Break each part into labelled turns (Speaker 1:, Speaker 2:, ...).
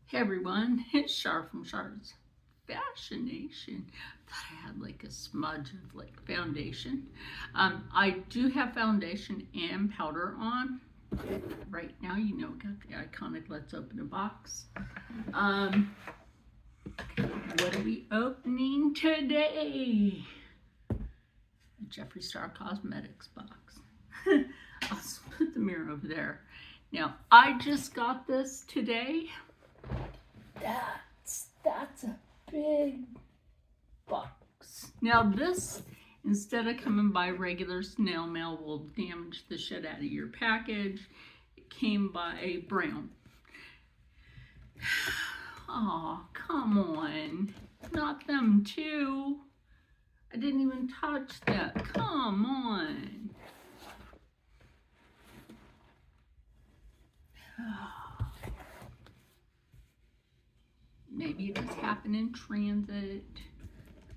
Speaker 1: Hey everyone, it's Char from Char's Fascination. Thought I had like a smudge of like foundation. I do have foundation and powder on. Right now, got the iconic Let's Open a Box. What are we opening today? A Jeffree Star Cosmetics box. I'll put the mirror over there. Now, I just got this today. That's a big box. Now this, instead of coming by regular snail mail, will damage the shit out of your package. It came by brown. Oh, come on. Not them too. I didn't even touch that. Come on. Maybe it just happened in transit.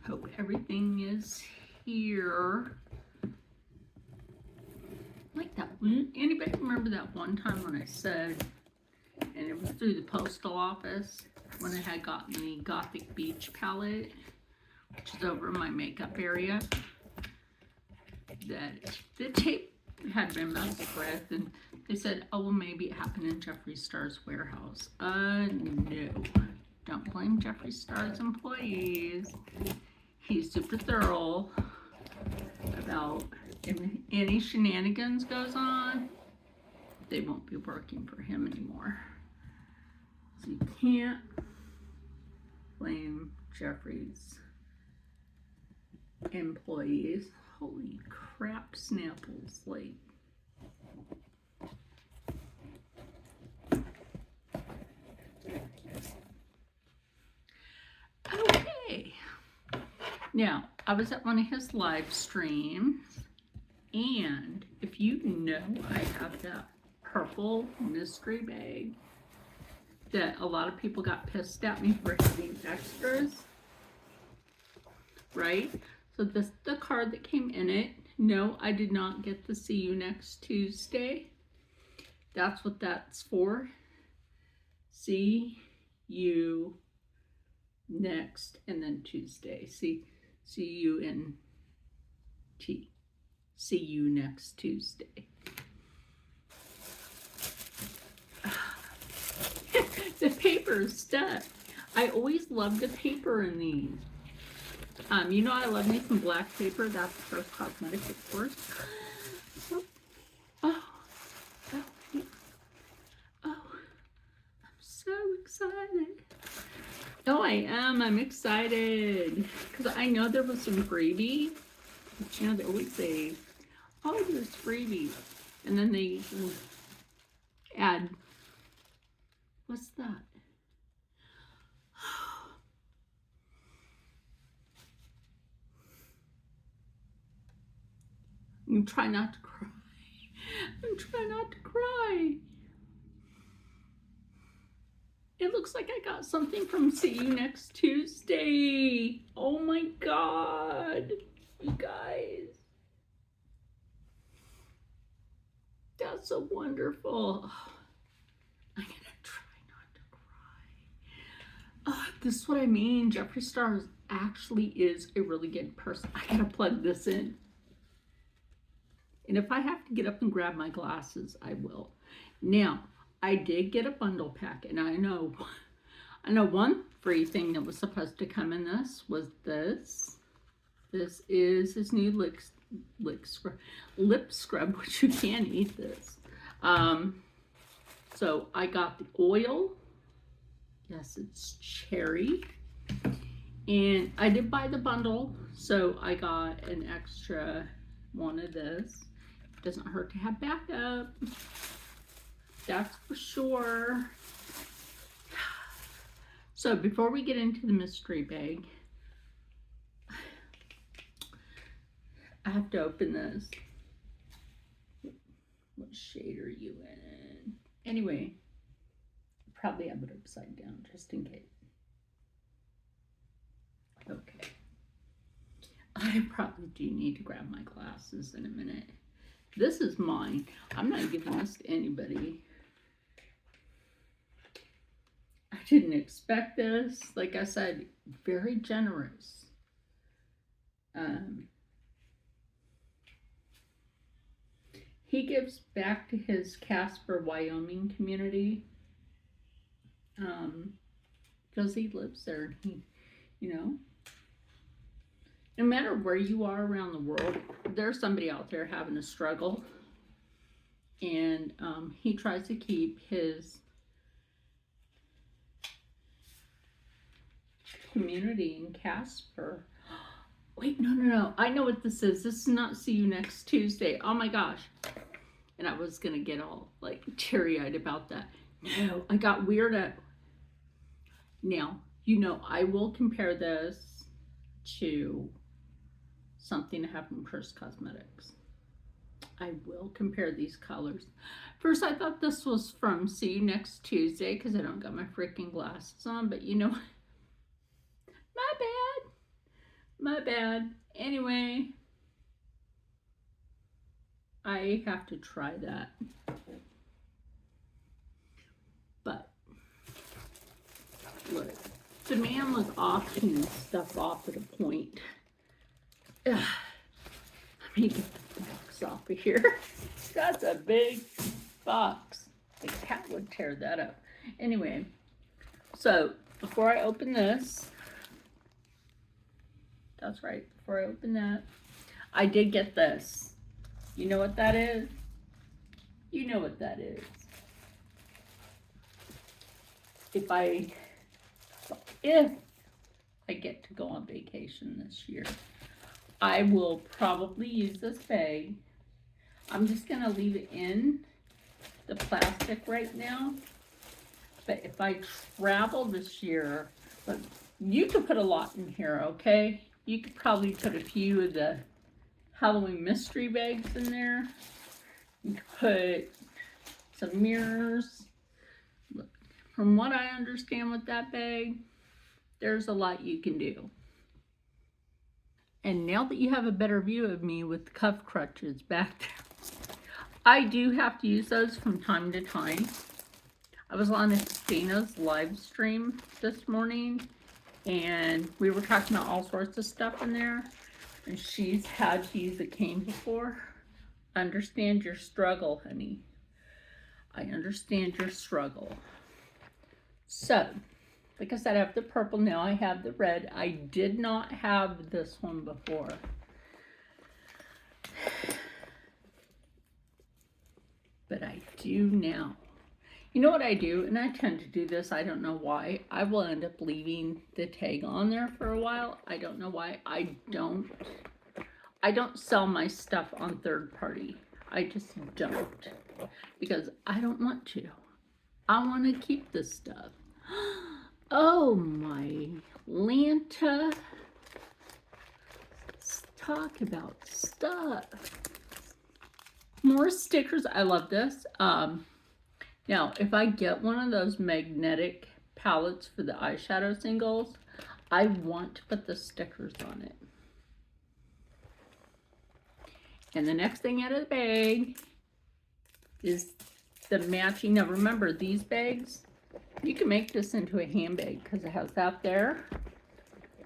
Speaker 1: Hope everything is here. Like that. Anybody remember that one time when I said, and it was through the postal office, when I had gotten the Gothic Beach palette, which is over in my makeup area, that the tape had been messed with, and they said, oh, well, maybe it happened in Jeffree Star's warehouse. No. Don't blame Jeffree Star's employees. He's super thorough about if any shenanigans goes on, they won't be working for him anymore. So you can't blame Jeffree's employees. Holy crap, Snapples, like. Okay. Now, I was at one of his live streams, and if you know, I have that purple mystery bag that a lot of people got pissed at me for having extras, right? So this is the card that came in it. No, I did not get the see you next Tuesday. That's what that's for. See you next, and then Tuesday. See you in T. See you next Tuesday. The paper is stuck. I always love the paper in these. You know I love me some black paper. That's the first cosmetic, of course. Oh, I'm so excited. Oh, I am. I'm excited because I know there was some freebie. But you know, they always say, oh, there's freebie. And then they add, what's that? I'm trying not to cry. I'm trying not to cry. It looks like I got something from See You Next Tuesday. Oh my God, you guys. That's so wonderful. I'm gonna try not to cry. This is what I mean. Jeffree Star actually is a really good person. I gotta plug this in. And if I have to get up and grab my glasses, I will. Now, I did get a bundle pack, and I know one free thing that was supposed to come in this was this. This is his new lip scrub, which you can eat this. So I got the oil. Yes, it's cherry. And I did buy the bundle, so I got an extra one of this. It doesn't hurt to have backup. That's for sure. So before we get into the mystery bag, I have to open this. What shade are you in? Anyway, probably have it upside down just in case. Okay. I probably do need to grab my glasses in a minute. This is mine. I'm not giving this to anybody. I didn't expect this. Like I said, very generous. He gives back to his Casper, Wyoming community because he lives there. And he, you know, no matter where you are around the world, there's somebody out there having a struggle. And he tries to keep his community in Casper. Wait, no. I know what this is. This is not See You Next Tuesday. Oh my gosh. And I was going to get all like teary-eyed about that. No, I got weirded. Now, you know, I will compare this to something I have from Chris Cosmetics. I will compare these colors. First, I thought this was from See You Next Tuesday because I don't got my freaking glasses on, but you know, my bad. Anyway, I have to try that. But look, the man was auctioning stuff off at a point. Ugh. Let me get the box off of here. That's a big box. The cat would tear that up. Anyway, so before I open this, that's right, before I open that, I did get this. You know what that is? You know what that is. If I get to go on vacation this year, I will probably use this bag. I'm just gonna leave it in the plastic right now. But if I travel this year, look, you could put a lot in here, okay? You could probably put a few of the Halloween mystery bags in there. You could put some mirrors. Look, from what I understand with that bag, there's a lot you can do. And now that you have a better view of me with the cuff crutches back there, I do have to use those from time to time. I was on Dana's live stream this morning, and we were talking about all sorts of stuff in there, and she's had to use a cane before. I understand your struggle, honey. I understand your struggle. So, like I said, I have the purple, now I have the red. I did not have this one before. But I do now. You know what I do, and I tend to do this, I don't know why. I will end up leaving the tag on there for a while. I don't know why. I don't sell my stuff on third party. I just don't. Because I don't want to. I want to keep this stuff. Oh my Lanta. Let's talk about stuff. More stickers. I love this. Now, if I get one of those magnetic palettes for the eyeshadow singles, I want to put the stickers on it. And the next thing out of the bag is the matching. Now remember, these bags, you can make this into a handbag because it has that there.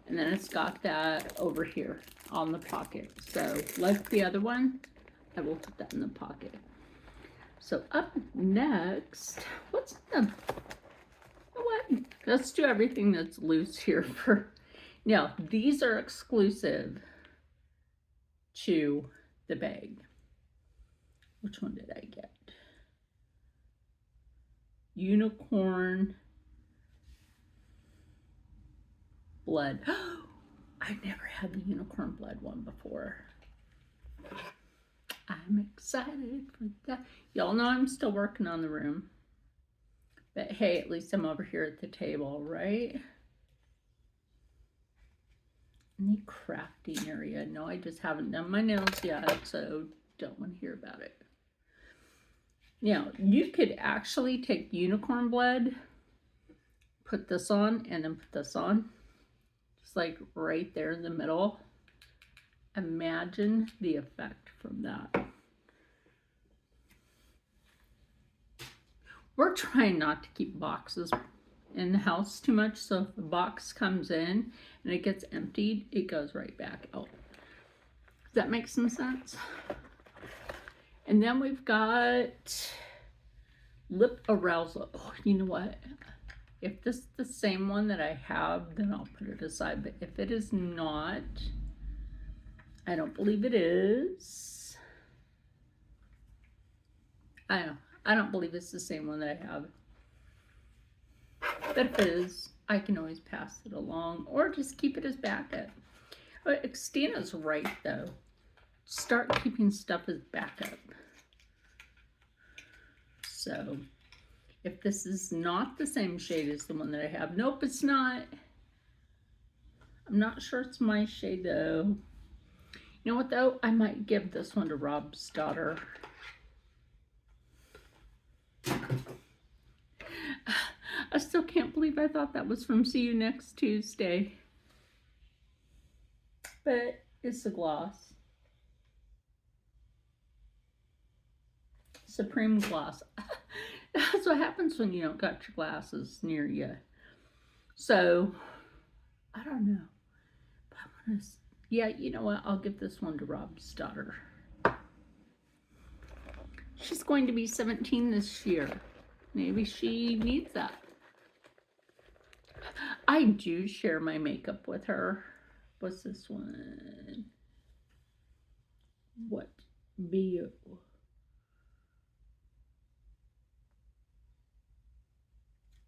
Speaker 1: And then it's got that over here on the pocket. So like the other one, I will put that in the pocket. So up next, what's the, what? Let's do everything that's loose here for, now these are exclusive to the bag. Which one did I get? Unicorn blood. I've never had the unicorn blood one before. I'm excited for that. Y'all know I'm still working on the room. But hey, at least I'm over here at the table, right? In the crafting area. No, I just haven't done my nails yet, so don't want to hear about it. Now, you could actually take unicorn blood, put this on, and then put this on. Just like right there in the middle. Imagine the effect from that. We're trying not to keep boxes in the house too much, so if the box comes in and it gets emptied, it goes right back out. Does that make some sense? And then we've got lip arousal. Oh, you know what? If this is the same one that I have, then I'll put it aside. But if it is not, I don't believe it is. I don't believe it's the same one that I have. But if it is, I can always pass it along or just keep it as backup. But Xtina's right though. Start keeping stuff as backup. So if this is not the same shade as the one that I have, nope, it's not. I'm not sure it's my shade though. You know what though? I might give this one to Rob's daughter. I still can't believe I thought that was from See You Next Tuesday. But it's a gloss. Supreme gloss. That's what happens when you don't got your glasses near you. So, I don't know. But I'm gonna, yeah, you know what? I'll give this one to Rob's daughter. She's going to be 17 this year. Maybe she needs that. I do share my makeup with her. What's this one? What be you?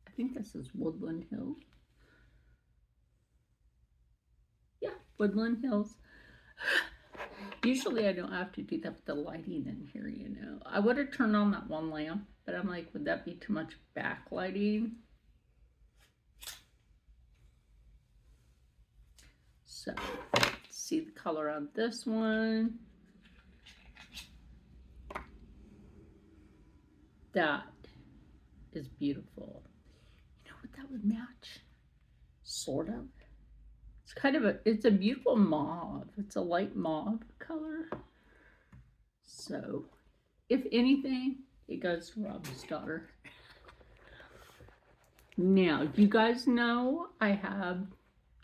Speaker 1: I think this is Woodland Hills. Yeah, Woodland Hills. Usually I don't have to do that with the lighting in here, you know. I would have turned on that one lamp, but I'm like, would that be too much backlighting? So, see the color on this one. That is beautiful. You know what that would match? Sort of. It's kind of it's a beautiful mauve. It's a light mauve color. So, if anything, it goes to Rob's daughter. Now, you guys know I have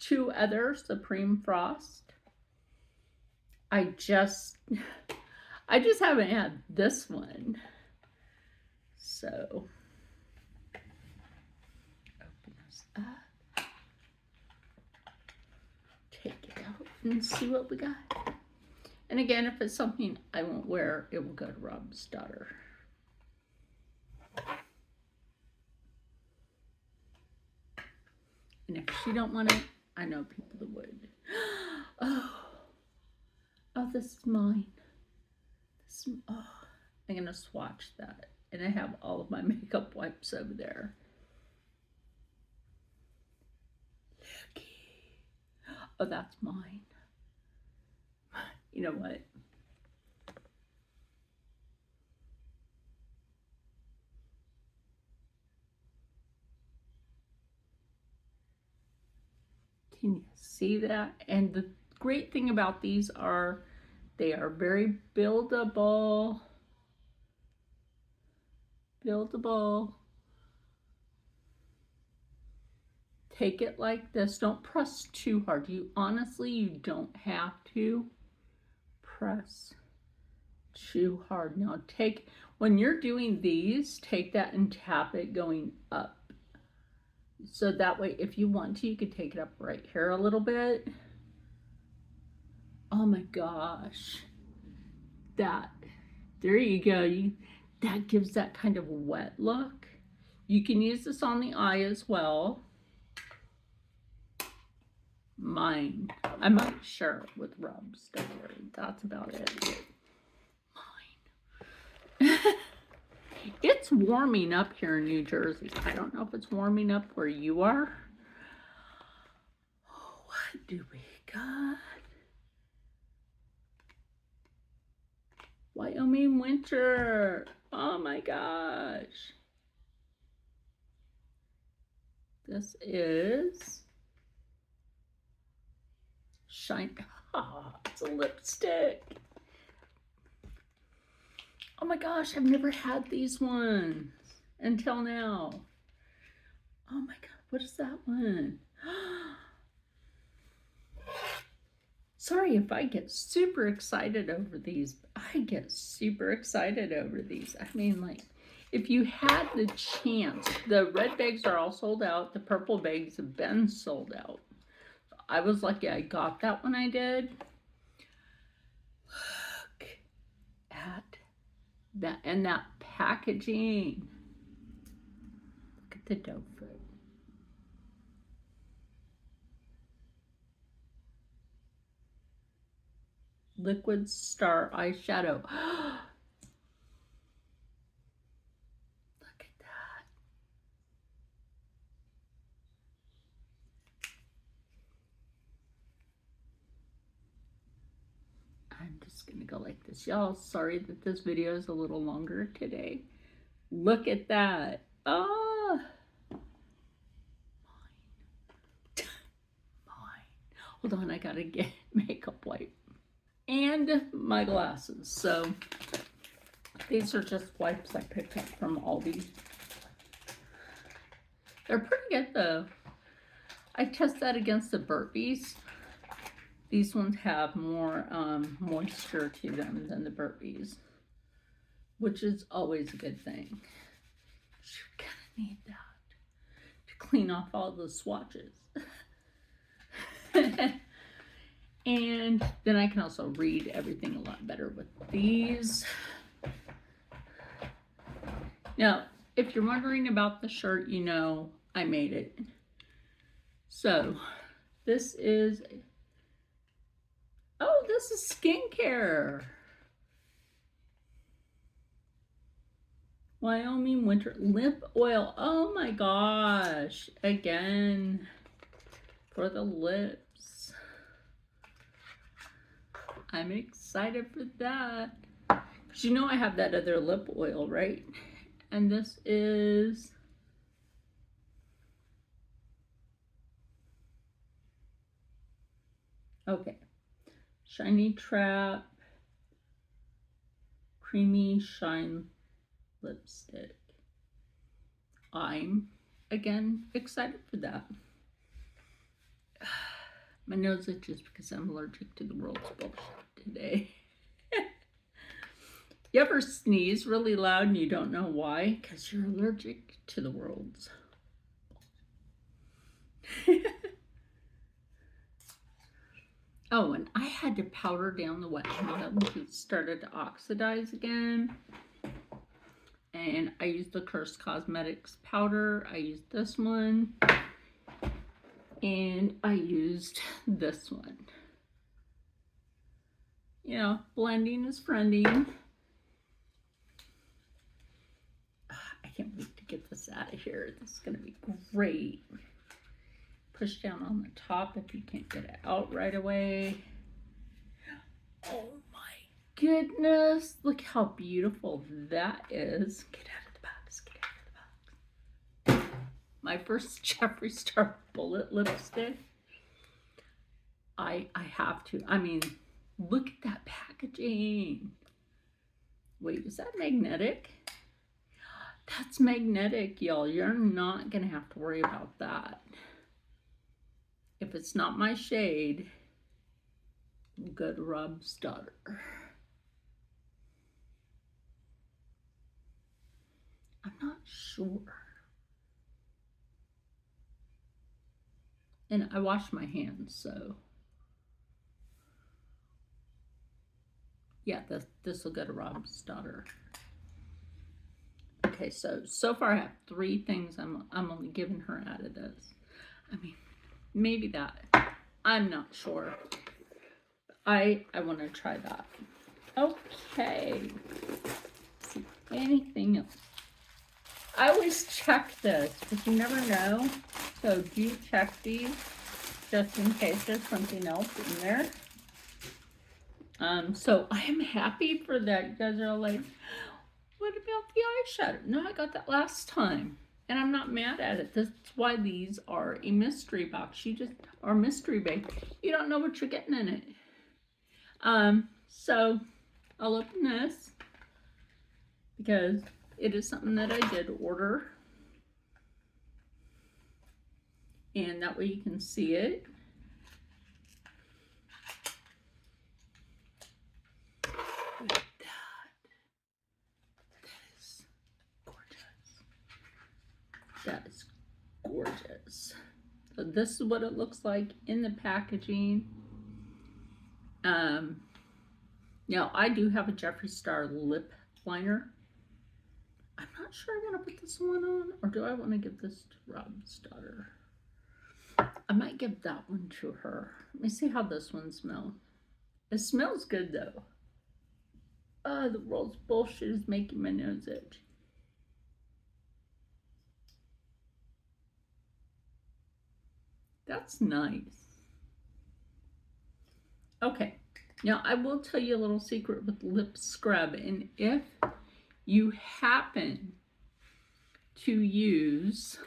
Speaker 1: 2 other Supreme Frost. I just haven't had this one. So, open this up. Take it out and see what we got. And again, if it's something I won't wear, it will go to Rob's daughter. And if she don't want it, I know people that would. Oh, this is mine. I'm gonna swatch that. And I have all of my makeup wipes over there. Looky. Oh, that's mine. You know what? Can you see that? And the great thing about these are they are very buildable. Take it like this. Don't press too hard. You don't have to press too hard. Now when you're doing these, take that and tap it going up. So that way, if you want to, you could take it up right here a little bit. Oh my gosh. There you go. That gives that kind of wet look. You can use this on the eye as well. Mine. I might share it with Rob's daughter. That's about it. Mine. It's warming up here in New Jersey. I don't know if it's warming up where you are. Oh, what do we got? Wyoming winter. Oh my gosh. This is Shine. Oh, it's a lipstick. Oh my gosh, I've never had these ones until now. Oh my God. What is that one? Sorry if I get super excited over these. I get super excited over these. I mean, like, if you had the chance, the red bags are all sold out. The purple bags have been sold out. I was lucky I got that when I did. Look at that, and that packaging. Look at the doe foot. Liquid Star eyeshadow. Look at that. I'm just gonna go like this. Y'all, sorry that this video is a little longer today. Look at that. Oh, mine. Hold on, I gotta get makeup wipe. And my glasses. So these are just wipes I picked up from Aldi. They're pretty good though. I test that against the Burpees. These ones have more moisture to them than the Burpees, which is always a good thing. You're gonna need that to clean off all the swatches. And then I can also read everything a lot better with these. Now, if you're wondering about the shirt, you know I made it. So, this is, oh, this is skincare. Wyoming Winter Lip Oil. Oh my gosh. Again, for the lips. I'm excited for that. Because you know I have that other lip oil, right? And this is okay. Shiny Trap Creamy Shine Lipstick. I'm, again, excited for that. My nose itches because I'm allergic to the world's bullshit today. You ever sneeze really loud and you don't know why? Because you're allergic to the world's. Oh, and I had to powder down the wet nail because it started to oxidize again. And I used the Curse Cosmetics powder. I used this one. And I used this one. You know, blending is friending. I can't wait to get this out of here. This is going to be great. Push down on the top if you can't get it out right away. Oh my goodness. Look how beautiful that is. Get out of the box. Get out of the box. My first Jeffree Star Bullet lipstick. I have to. I mean, look at that packaging. Wait, is that magnetic? That's magnetic, y'all. You're not going to have to worry about that. If it's not my shade, go to Rob's daughter. I'm not sure. And I wash my hands, so. Yeah, this will go to Rob's daughter. Okay, so far I have 3 things I'm only giving her out of this. I mean, maybe that. I'm not sure. I want to try that. Okay. Let's see, anything else? I always check this because you never know. So do check these just in case there's something else in there. So I am happy for that. You guys are all like, what about the eyeshadow? No, I got that last time. And I'm not mad at it. That's why these are a mystery box. Or mystery bag. You don't know what you're getting in it. So I'll open this because it is something that I did order. And that way you can see it. Look at that. That is gorgeous. That is gorgeous. So this is what it looks like in the packaging. Now I do have a Jeffree Star lip liner. I'm not sure I want to put this one on, or do I want to give this to Rob's daughter? I might give that one to her. Let me see how this one smells. It smells good though. Oh, the world's bullshit is making my nose itch. That's nice. Okay, now I will tell you a little secret with lip scrub, and if you happen to use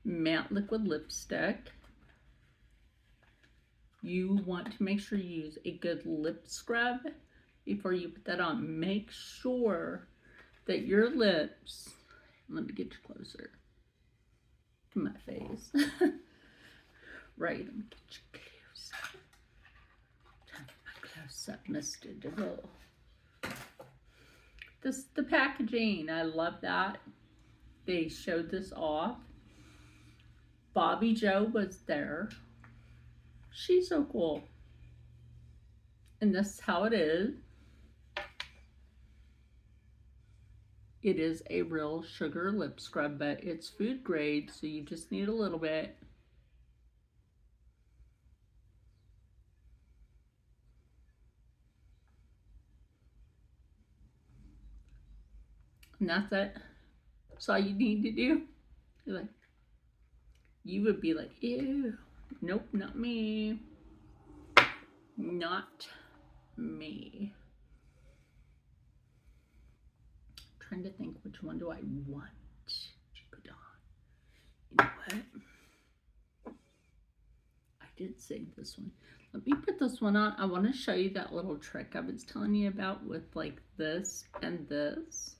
Speaker 1: matte liquid lipstick, you want to make sure you use a good lip scrub before you put that on. Make sure that your lips, let me get you closer to my face. Right, let me get you close up. Turn my close up, Mr. DeVille. This the packaging. I love that. They showed this off. Bobby Joe was there. She's so cool. And this is how it is. It is a real sugar lip scrub, but it's food grade, so you just need a little bit. And that's it. That's all you need to do. You're like, you would be like, ew, nope, not me. Not me. I'm trying to think, which one do I want to put on? You know what? I did save this one. Let me put this one on. I want to show you that little trick I was telling you about with like this and this.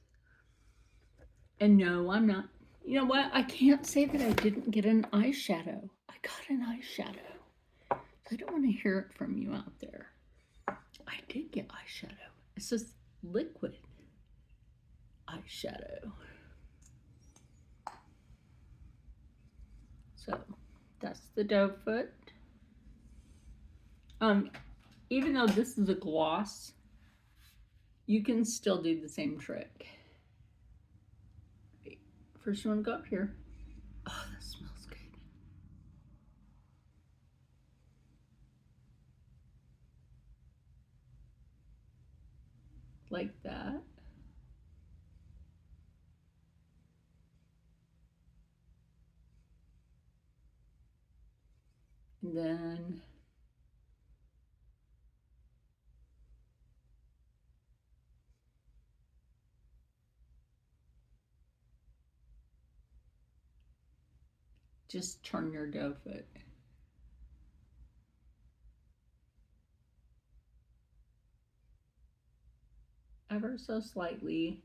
Speaker 1: And no, I'm not. You know what? I can't say that I didn't get an eyeshadow. I got an eyeshadow. I don't want to hear it from you out there. I did get eyeshadow. It's just liquid eyeshadow. So that's the doe foot. Even though this is a gloss, you can still do the same trick. First, you want to go up here. Oh, that smells good. Like that. And then just turn your doe foot. Ever so slightly.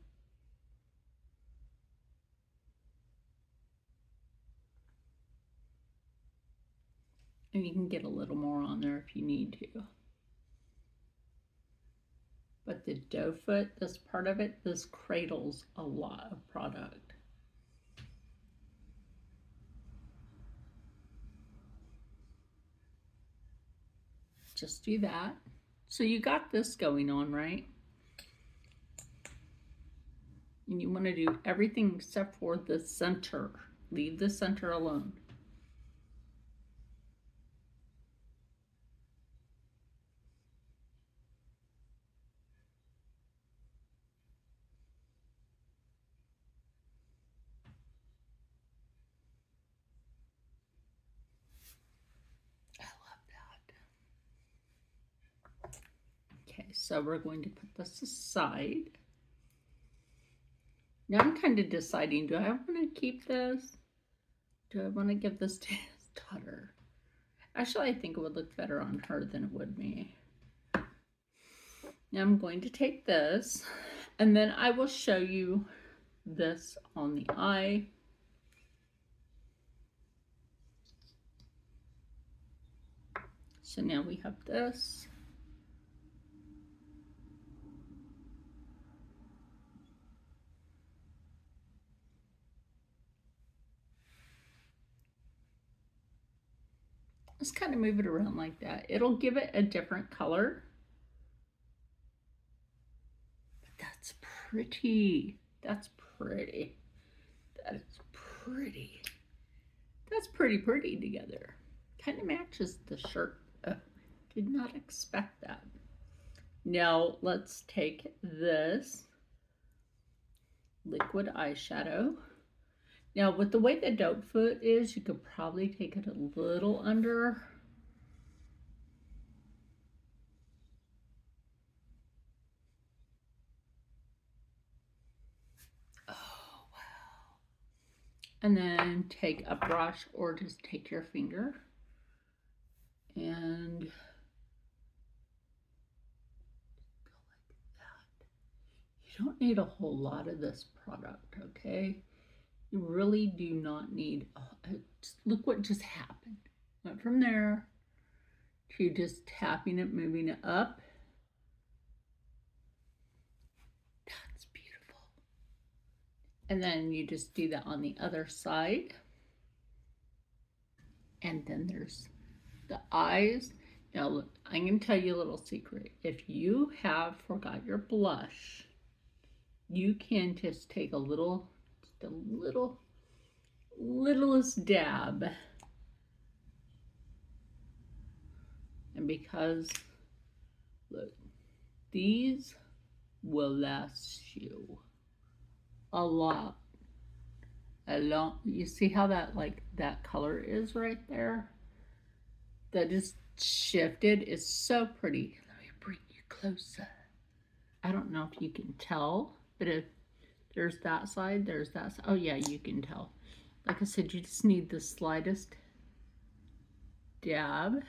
Speaker 1: And you can get a little more on there if you need to. But the doe foot, this part of it, this cradles a lot of product. Just do that. So you got this going on, right? And you want to do everything except for the center. Leave the center alone. I love that. Okay, so we're going to put this aside. Now I'm kind of deciding, do I want to keep this? Do I want to give this to his daughter? Actually, I think it would look better on her than it would me. Now I'm going to take this, and then I will show you this on the eye. So now we have this. Just kind of move it around like that. It'll give it a different color. But that's pretty. That's pretty. That is pretty. That's pretty together. Kind of matches the shirt. Did not expect that. Now let's take this liquid eyeshadow. Now with the way the dope foot is, you could probably take it a little under. Oh, wow. And then take a brush or just take your finger and go like that. You don't need a whole lot of this product, okay? You really do not need, look what just happened. Went from there to just tapping it, moving it up. That's beautiful. And then you just do that on the other side. And then there's the eyes. Now look, I'm going to tell you a little secret. If you have forgot your blush, you can just take a little, just a littlest dab. And because, look, these will last you a lot. You see how that, like, that color is right there? That just shifted. It's so pretty. Let me bring you closer. I don't know if you can tell, but if there's that side, there's that side. Oh yeah, you can tell. Like I said, you just need the slightest dab.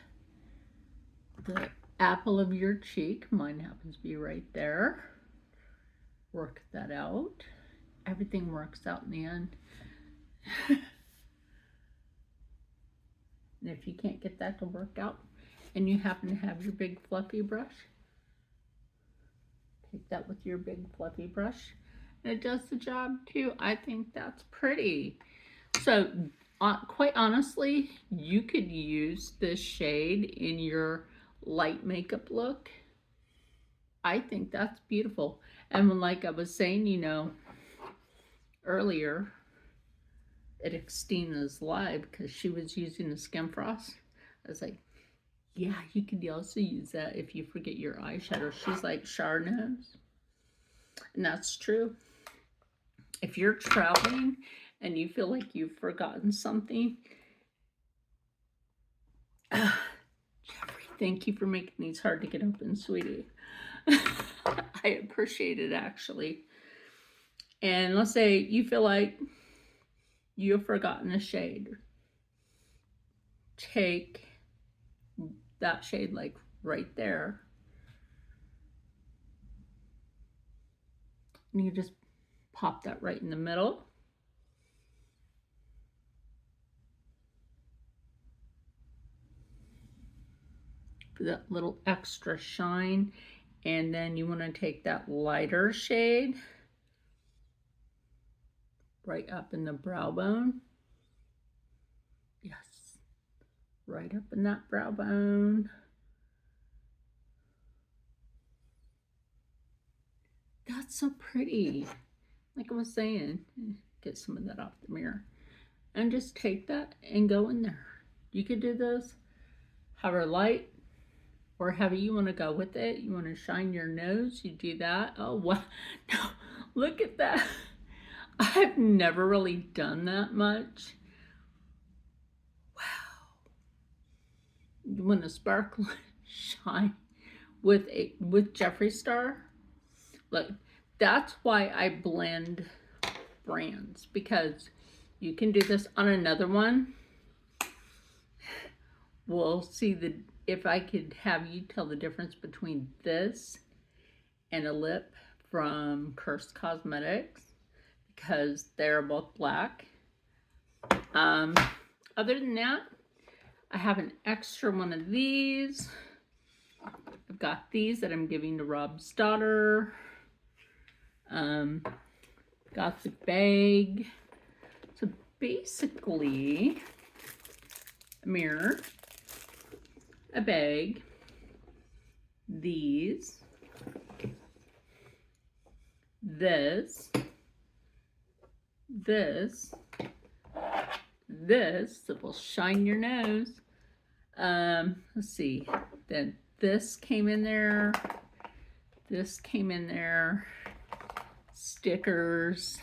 Speaker 1: The apple of your cheek, mine happens to be right there. Work that out. Everything works out in the end. And if you can't get that to work out and you happen to have your big fluffy brush, take that with your big fluffy brush and it does the job too. I think that's pretty. So quite honestly, you could use this shade in your light makeup look. I think that's beautiful. And when, like I was saying, you know, earlier at Xtina's live, because she was using the Skin Frost, I was like, yeah, you could also use that if you forget your eyeshadow. She's like, Char knows. And that's true. If you're traveling and you feel like you've forgotten something, Jeffree, thank you for making these hard to get open, sweetie. I appreciate it, actually. And let's say you feel like you've forgotten a shade. Take that shade, like right there, and you just pop that right in the middle. For that little extra shine. And then you want to take that lighter shade right up in the brow bone. Yes, right up in that brow bone. That's so pretty. Like I was saying, get some of that off the mirror. And just take that and go in there. You could do this, however light or heavy you want to go with it. You want to shine your nose, you do that. Oh, wow. No, look at that. I've never really done that much. Wow. You want to sparkle shine with Jeffree Star. Look, that's why I blend brands, because you can do this on another one. We'll see if I could have you tell the difference between this and a lip from Cursed Cosmetics, because they're both black. Other than that, I have an extra one of these. I've got these that I'm giving to Rob's daughter. Got the bag. So basically, a mirror, a bag, these, this that will shine your nose. Let's see. Then this came in there. This came in there. Stickers.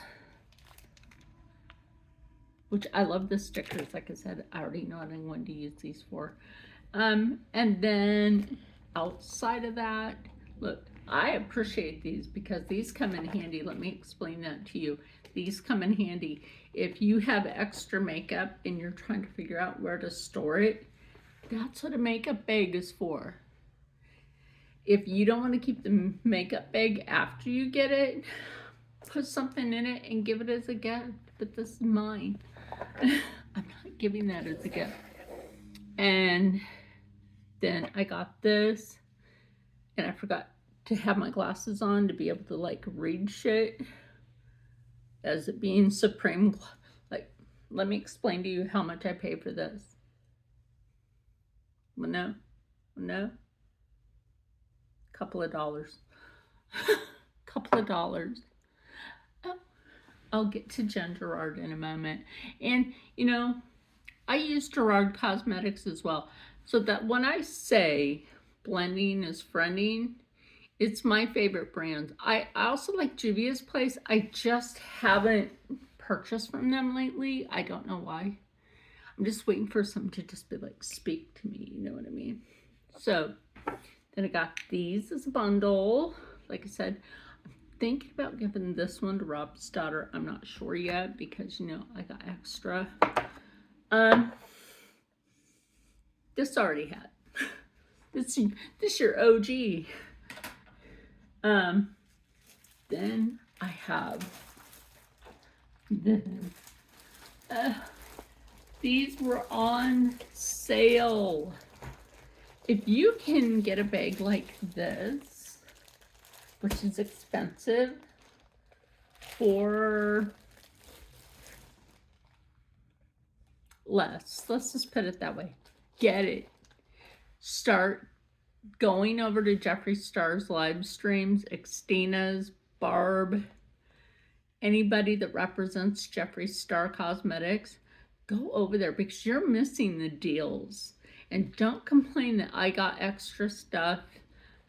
Speaker 1: Which I love the stickers. Like I said, I already know what I'm going to use these for. And then outside of that, look, I appreciate these because these come in handy. Let me explain that to you. These come in handy. If you have extra makeup and you're trying to figure out where to store it, that's what a makeup bag is for. If you don't want to keep the makeup bag after you get it, put something in it and give it as a gift. But this is mine. I'm not giving that as a gift. And then I got this, and I forgot to have my glasses on to be able to like read shit as it being supreme. Like, let me explain to you how much I pay for this. No, couple of dollars. Couple of dollars. I'll get to Jen Gerard in a moment. And, you know, I use Gerard Cosmetics as well. So that when I say blending is friending, it's my favorite brand. I also like Juvia's Place. I just haven't purchased from them lately. I don't know why. I'm just waiting for something to just be like, speak to me. You know what I mean? So then I got these as a bundle. Like I said, thinking about giving this one to Rob's daughter. I'm not sure yet because, you know, I got extra. This already had. This your OG. Then I have these were on sale. If you can get a bag like this, which is expensive, for less. Let's just put it that way. Get it. Start going over to Jeffree Star's live streams, Xtina's, Barb, anybody that represents Jeffree Star Cosmetics. Go over there because you're missing the deals. And don't complain that I got extra stuff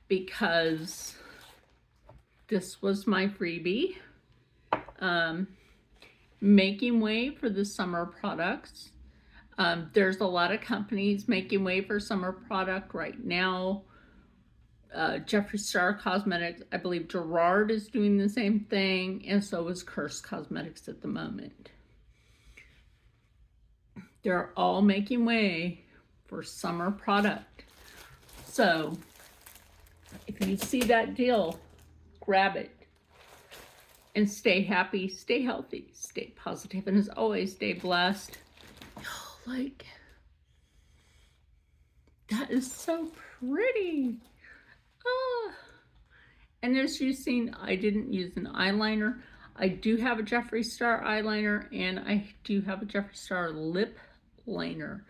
Speaker 1: because this was my freebie. Making way for the summer products. There's a lot of companies making way for summer product right now. Jeffree Star Cosmetics, I believe Gerard is doing the same thing, and so is Curse Cosmetics at the moment. They're all making way for summer product. So if you see that deal, grab it. And stay happy, stay healthy, stay positive, and as always, stay blessed. Like, that is so pretty. Ah. And as you've seen, I didn't use an eyeliner. I do have a Jeffree Star eyeliner, and I do have a Jeffree Star lip liner.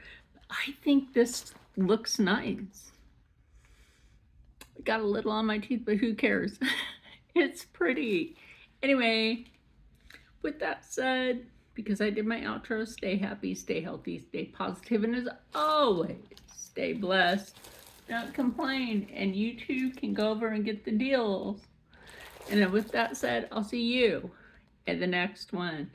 Speaker 1: I think this looks nice. I got a little on my teeth, but who cares? It's pretty. Anyway, with that said, because I did my outro, stay happy, stay healthy, stay positive, and as always, stay blessed. Don't complain, and you too can go over and get the deals. And then with that said, I'll see you in the next one.